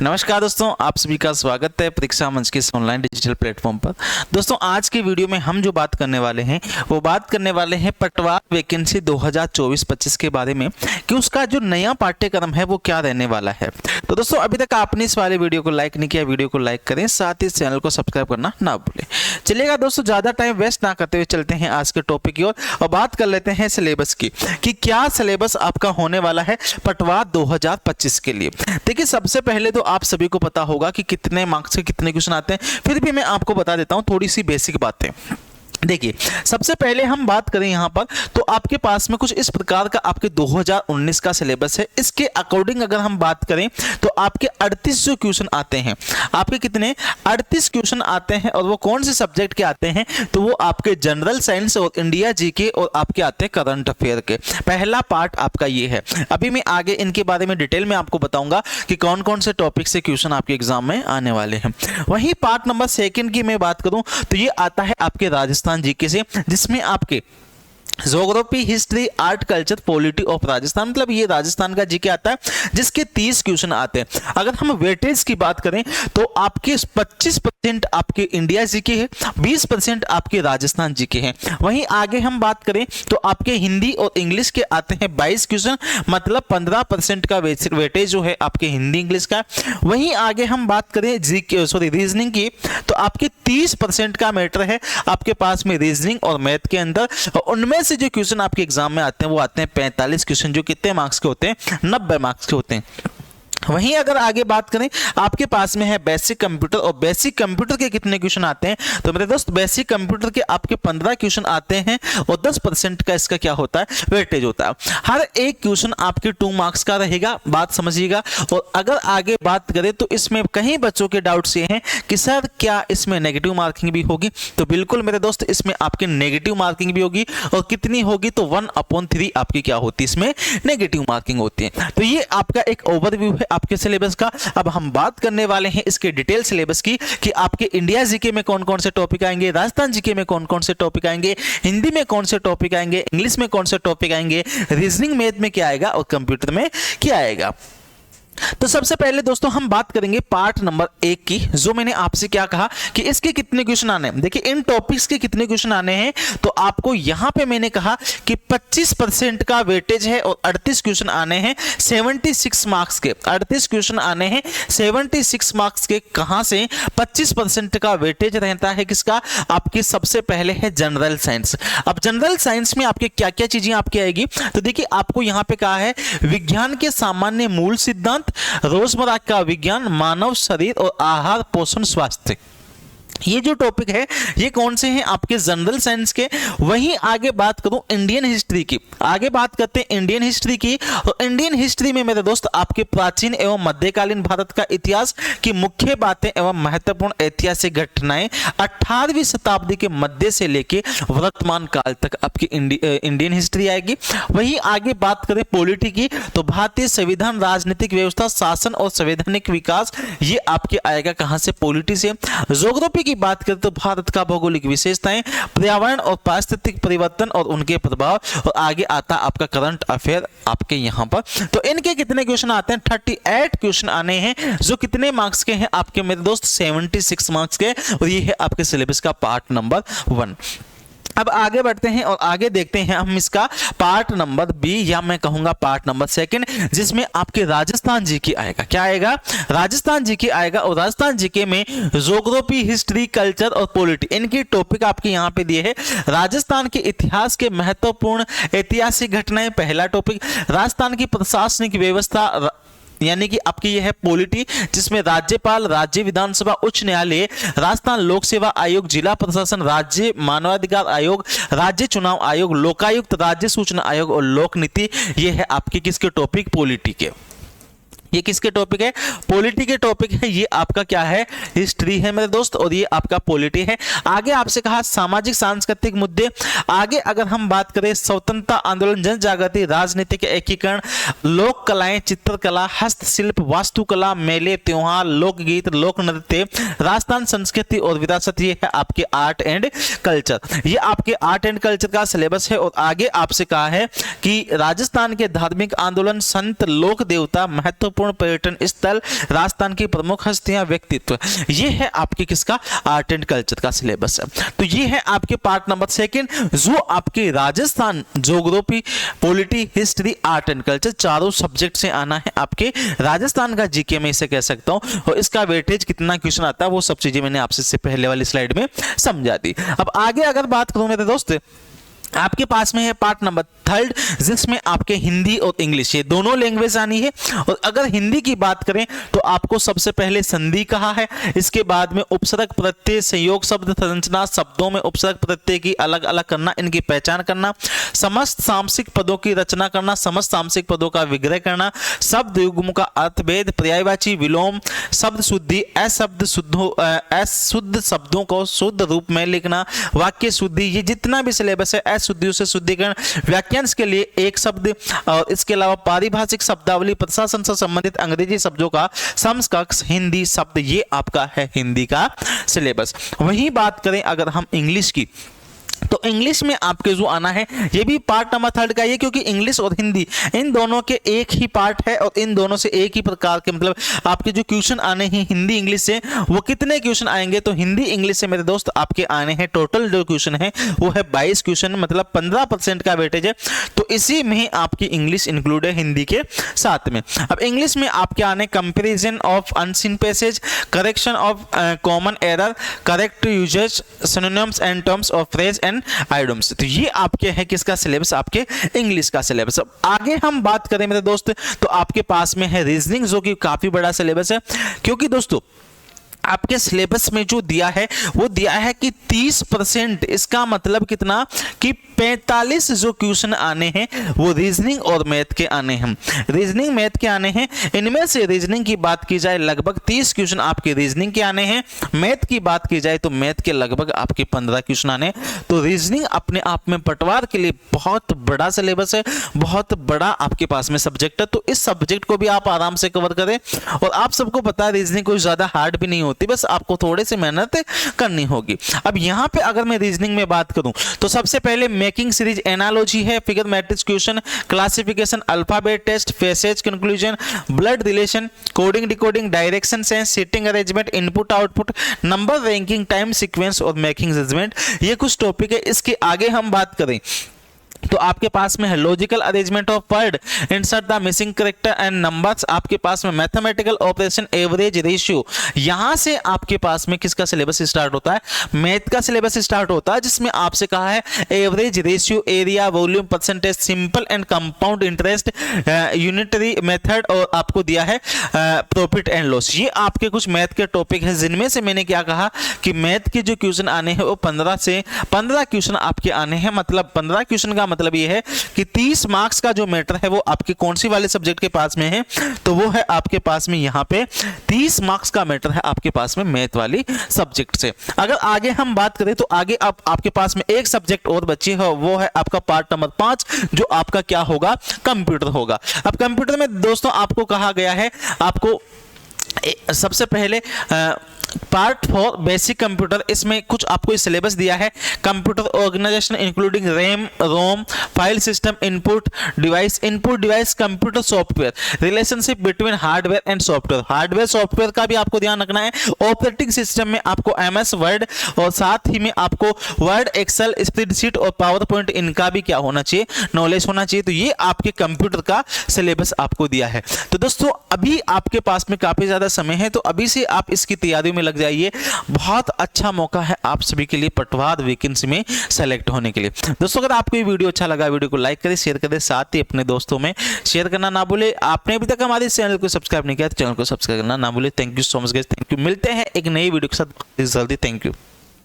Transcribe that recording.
नमस्कार दोस्तों, आप सभी का स्वागत है परीक्षा मंच के इस ऑनलाइन डिजिटल प्लेटफॉर्म पर। दोस्तों आज की वीडियो में हम जो बात करने वाले हैं वो बात करने वाले हैं पटवार वैकेंसी 2024-25 के बारे में कि उसका जो नया पाठ्यक्रम है वो क्या रहने वाला है। तो दोस्तों अभी तक आपने इस वाले वीडियो को लाइक नहीं किया, वीडियो को लाइक करें, साथ ही इस चैनल को सब्सक्राइब करना ना भूलें। चलिएगा दोस्तों, ज़्यादा टाइम वेस्ट ना करते हुए चलते हैं आज के टॉपिक की ओर और बात कर लेते हैं सिलेबस की कि क्या सिलेबस आपका होने वाला है पटवार 2025 के लिए। देखिए सबसे पहले तो आप सभी को पता होगा कि कितने मार्क्स के कितने क्वेश्चन आते हैं, फिर भी मैं आपको बता देता हूं थोड़ी सी बेसिक बातें। देखिए सबसे पहले हम बात करें यहाँ पर तो आपके पास में कुछ इस प्रकार का आपके 2019 का सिलेबस है। इसके अकॉर्डिंग अगर हम बात करें तो आपके 38 जो क्वेश्चन आते हैं, आपके कितने 38 क्वेश्चन आते हैं और वो कौन से सब्जेक्ट के आते हैं तो वो आपके जनरल साइंस और इंडिया जीके और आपके आते हैं करंट अफेयर के। पहला पार्ट आपका ये है। अभी मैं आगे इनके बारे में डिटेल में आपको बताऊंगा कि कौन कौन से टॉपिक से क्वेश्चन आपके एग्जाम में आने वाले हैं। वहीं पार्ट नंबर 2 की मैं बात करूं तो ये आता है आपके राजस्थान जीके से, जिसमें आपके geography, history, art, culture, polity of Rajasthan, मतलब ये राजस्थान का जीके आता है जिसके 30 क्वेश्चन आते हैं। अगर हम वेटेज की बात करें तो आपके 25% आपके इंडिया जीके है, 20% आपके राजस्थान जीके हैं। वहीं आगे हम बात करें तो आपके हिंदी और इंग्लिश के आते हैं 22 क्वेश्चन, मतलब 15% का वेटेज जो है आपके हिंदी इंग्लिश का। वहीं आगे हम बात करें रीजनिंग की तो आपके 30% का मैटर है आपके पास में रीजनिंग और मैथ के अंदर, और उनमें से जो क्वेश्चन आपके एग्जाम में आते हैं वो आते हैं 45 क्वेश्चन, जो कितने मार्क्स के होते हैं 90 मार्क्स के होते हैं। वहीं अगर आगे बात करें आपके पास में है बेसिक कंप्यूटर, और बेसिक कंप्यूटर के कितने क्वेश्चन आते हैं तो मेरे दोस्त बेसिक कंप्यूटर के आपके 15 क्वेश्चन आते हैं और 10% का इसका क्या होता है वेटेज होता है। हर एक क्वेश्चन आपके 2 मार्क्स का रहेगा, बात समझिएगा। और अगर आगे बात करें तो इसमें कहीं बच्चों के डाउट्स ये हैं कि सर क्या इसमें नेगेटिव मार्किंग भी होगी, तो बिल्कुल मेरे दोस्त इसमें आपकी नेगेटिव मार्किंग भी होगी, और कितनी होगी तो 1/3 आपकी क्या होती है इसमें नेगेटिव मार्किंग होती है। तो ये आपका एक ओवरव्यू है आपके सिलेबस का। अब हम बात करने वाले हैं इसके डिटेल सिलेबस की कि आपके इंडिया जीके में कौन कौन से टॉपिक आएंगे, राजस्थान जीके में कौन कौन से टॉपिक आएंगे, हिंदी में कौन से टॉपिक आएंगे, इंग्लिश में कौन से टॉपिक आएंगे, रीजनिंग मैथ में क्या आएगा और कंप्यूटर में क्या आएगा। तो सबसे पहले दोस्तों हम बात करेंगे पार्ट नंबर 1 की, जो मैंने आपसे क्या कहा कि इसके कितने क्वेश्चन आने हैं। देखिए इन टॉपिक्स के कितने क्वेश्चन आने हैं तो आपको यहां पे मैंने कहा कि 25% का वेटेज है और 38 क्वेश्चन आने हैं 76 मार्क्स के। 38 क्वेश्चन आने हैं 76 मार्क्स के। कहां से 25% का वेटेज रहता है किसका, आपकी सबसे पहले है जनरल साइंस। अब जनरल साइंस में आपके क्या क्या चीजें आपकी आएगी तो देखिए आपको यहां पे कहा है विज्ञान के सामान्य मूल सिद्धांत, रोजमर्रा का विज्ञान, मानव शरीर और आहार पोषण स्वास्थ्य। ये जो टॉपिक है ये कौन से हैं आपके जनरल साइंस के। वहीं आगे बात करूं इंडियन हिस्ट्री की, आगे बात करते हैं इंडियन हिस्ट्री की। तो इंडियन हिस्ट्री में मेरे दोस्त आपके प्राचीन एवं मध्यकालीन भारत का इतिहास की मुख्य बातें एवं महत्वपूर्ण ऐतिहासिक घटनाएं 18वीं शताब्दी के मध्य से लेके वर्तमान काल तक आपकी इंडियन हिस्ट्री आएगी। वहीं आगे बात करें पॉलिटी की तो भारतीय संविधान, राजनीतिक व्यवस्था, शासन और संवैधानिक विकास, ये आपके आएगा कहां से, पॉलिटी से। ज्योग्राफी की बात करें तो भारत का भौगोलिक विशेषताएं, पर्यावरण और पारिस्थितिक परिवर्तन और उनके प्रभाव, और आगे आता आपका करंट अफेयर आपके यहां पर। तो इनके कितने क्वेश्चन आते हैं 38 क्वेश्चन आने हैं, जो कितने मार्क्स के हैं आपके मेरे दोस्त 76 मार्क्स के, और ये है आपके सिलेबस का पार्ट नंबर 1। अब आगे बढ़ते हैं और आगे देखते हैं हम इसका पार्ट नंबर बी, या मैं कहूंगा पार्ट नंबर 2, जिसमें आपके राजस्थान जीके आएगा। क्या आएगा, राजस्थान जीके आएगा। और राजस्थान जीके में ज्योग्राफी, हिस्ट्री, कल्चर और पॉलिटी, इनकी टॉपिक आपके यहां पे दिए हैं। राजस्थान के इतिहास के महत्वपूर्ण ऐतिहासिक घटनाएं, पहला टॉपिक। राजस्थान की प्रशासनिक व्यवस्था यानी कि आपकी यह है पॉलिटी, जिसमें राज्यपाल, राज्य विधानसभा, उच्च न्यायालय, राजस्थान लोक सेवा आयोग, जिला प्रशासन, राज्य मानवाधिकार आयोग, राज्य चुनाव आयोग, लोकायुक्त, राज्य सूचना आयोग और लोक नीति, यह है आपके किसके टॉपिक, पॉलिटी के। ये किसके टॉपिक है, पॉलिटी के टॉपिक है। ये आपका क्या है, हिस्ट्री है मेरे दोस्त, और ये आपका पॉलिटी है। आगे आपसे कहा सामाजिक सांस्कृतिक मुद्दे। आगे अगर हम बात करें स्वतंत्रता आंदोलन, जन जागृति, राजनीतिक एकीकरण, लोक कलाएं, चित्रकला, हस्तशिल्प, वास्तुकला, मेले, त्योहार, लोकगीत, लोक नृत्य, राजस्थान संस्कृति और विरासत, ये है आपके आर्ट एंड कल्चर। ये आपके आर्ट एंड कल्चर का सिलेबस है। और आगे आपसे कहा है कि राजस्थान के धार्मिक आंदोलन, संत, लोक देवता, महत्वपूर्ण महत्वपूर्ण पर्यटन स्थल, राजस्थान की प्रमुख हस्तियां, व्यक्तित्व। ये है आपके किसका, आर्ट एंड कल्चर का सिलेबस है। तो ये है आपके पार्ट नंबर 2 जो आपके Rajasthan, geography, polity, history, art and culture चारों सब्जेक्ट से आना है आपके राजस्थान का जीके में इसे कह सकता हूं। और इसका वेटेज कितना क्वेश्चन आता है वो सब चीजें मैंने आपसे इससे पहले वाली स्लाइड में समझा दी। अब आगे अगर बात करूं मेरे दोस्त, आपके पास में है पार्ट नंबर 3 जिसमें आपके हिंदी और इंग्लिश ये दोनों लैंग्वेज आनी है। और अगर हिंदी की बात करें तो आपको सबसे पहले संधि कहा है, इसके बाद में उपसर्ग प्रत्यय, संयोग शब्द संरचना, शब्दों में उपसर्ग प्रत्यय की अलग अलग करना, इनकी पहचान करना, समस्त सामसिक पदों की रचना करना, समस्त सामसिक पदों का विग्रह करना, शब्द युग्म का अर्थभेद, पर्यायवाची, विलोम, शब्द शुद्धि, अशुद्ध शब्दों को शुद्ध रूप में लिखना, वाक्य शुद्धि, ये जितना भी सिलेबस है शुद्धियों से शुद्धिकरण, वाक्यांश के लिए एक शब्द, और इसके अलावा पारिभाषिक शब्दावली, प्रशासन से संबंधित अंग्रेजी शब्दों का समकक्ष हिंदी शब्द, ये आपका है हिंदी का सिलेबस। वहीं बात करें अगर हम इंग्लिश की, तो इंग्लिश में आपके जो आना है ये भी पार्ट नंबर 3 का, ये क्योंकि इंग्लिश और हिंदी इन दोनों के एक ही पार्ट है और इन दोनों से एक ही प्रकार के मतलब आपके जो क्वेश्चन आने हैं हिंदी इंग्लिश से, वो कितने क्वेश्चन आएंगे, तो हिंदी इंग्लिश से मेरे दोस्त आपके आने हैं टोटल जो क्वेश्चन है वो है 22 क्वेश्चन, मतलब 15% का वेटेज है। तो इसी में आपकी इंग्लिश इंक्लूड है हिंदी के साथ में। अब इंग्लिश में आपके आने comparison of unseen passage, correction of common error, correct usage, synonyms and terms of phrase and idioms. तो ये आपके है किसका सिलेबस, आपके इंग्लिश का सिलेबस। अब आगे हम बात करें मेरे दोस्त तो आपके पास में है रीजनिंग, जो कि काफी बड़ा सिलेबस है, क्योंकि दोस्तों आपके सिलेबस में जो दिया है वो दिया है कि 30%, इसका मतलब कितना कि 45 जो क्वेश्चन आने हैं वो रीजनिंग और मैथ के आने हैं, रीजनिंग मैथ के आने हैं। इनमें से रीजनिंग की बात की जाए लगभग 30 क्वेश्चन आपके रीजनिंग के आने हैं, मैथ की बात की जाए तो मैथ के लगभग आपके 15 क्वेश्चन आने। तो रीजनिंग अपने आप में पटवार के लिए बहुत बड़ा सिलेबस है, बहुत बड़ा आपके पास में सब्जेक्ट है, तो इस सब्जेक्ट को भी आप आराम से कवर करें। और आप सबको पता है रीजनिंग कोई ज्यादा हार्ड भी नहीं होती, बस आपको थोड़े से मेहनत करनी होगी। अब यहां पे अगर मैं रीजनिंग में बात करूं तो सबसे पहले मेकिंग सीरीज, एनालॉजी है, figure matrix question, classification, alphabet test, passage conclusion, blood relation, coding decoding, direction sense, seating arrangement, input output, number ranking, time sequence और मेकिंग जजमेंट, ये कुछ टॉपिक है। इसके आगे हम बात करें तो आपके पास में है logical arrangement of word, insert the missing character and numbers, आपके पास में मैथमेटिकल ऑपरेशन, एवरेज रेशियो। यहां से आपके पास में किसका सिलेबस स्टार्ट होता है, मैथ का सिलेबस स्टार्ट होता है, जिसमें आपसे कहा है average ratio, area, volume, percentage, simple and compound interest, unitary method, और आपको दिया है प्रॉफिट एंड लॉस। ये आपके कुछ मैथ के टॉपिक हैं, जिनमें से मैंने क्या कहा कि मैथ के जो क्वेश्चन आने हैं वो 15 से 15 क्वेश्चन आपके आने हैं। मतलब 15 क्वेश्चन का मतलब ये है कि 30 मार्क्स का जो मैटर है वो आपके कौन सी वाले सब्जेक्ट के पास में है, तो वो है आपके पास में यहाँ पे 30 मार्क्स का मैटर है आपके पास में मैथ वाली सब्जेक्ट से। अगर आगे हम बात करें तो आगे आपके पास में एक सब्जेक्ट और बची है, वो है आपका पार्ट नंबर 5 जो आपका क्या होगा, कंप्यूटर होगा। अब कंप्यूटर में दोस्तों आपको कहा गया है, आपको सबसे पहले पार्ट 4 बेसिक कंप्यूटर, इसमें कुछ आपको सिलेबस दिया है, computer organisation including RAM, ROM, file system, input device, computer software, relationship between hardware and software, hardware software का भी आपको ध्यान रखना है। ऑपरेटिंग सिस्टम में आपको एमएस वर्ड और साथ ही में आपको वर्ड, एक्सेल, स्प्रेडशीट और पावर पॉइंट, इनका भी क्या होना चाहिए, नॉलेज होना चाहिए। तो ये आपके कंप्यूटर का सिलेबस आपको दिया है। तो दोस्तों अभी आपके पास में काफी ज्यादा समय है, तो अभी से आप इसकी तैयारी में लग जाइए। बहुत अच्छा मौका है आप सभी के लिए पटवार वैकेंसी में सेलेक्ट होने के लिए। दोस्तों अगर आपको ये वीडियो अच्छा लगा, वीडियो को लाइक करें, शेयर करें, साथ ही अपने दोस्तों में शेयर करना ना भूले। आपने अभी तक हमारे चैनल को सब्सक्राइब नहीं किया तो चैनल को सब्सक्राइब करना ना भूले। Thank you so much guys, thank you. मिलते हैं एक नई वीडियो के साथ जल्दी। Thank you.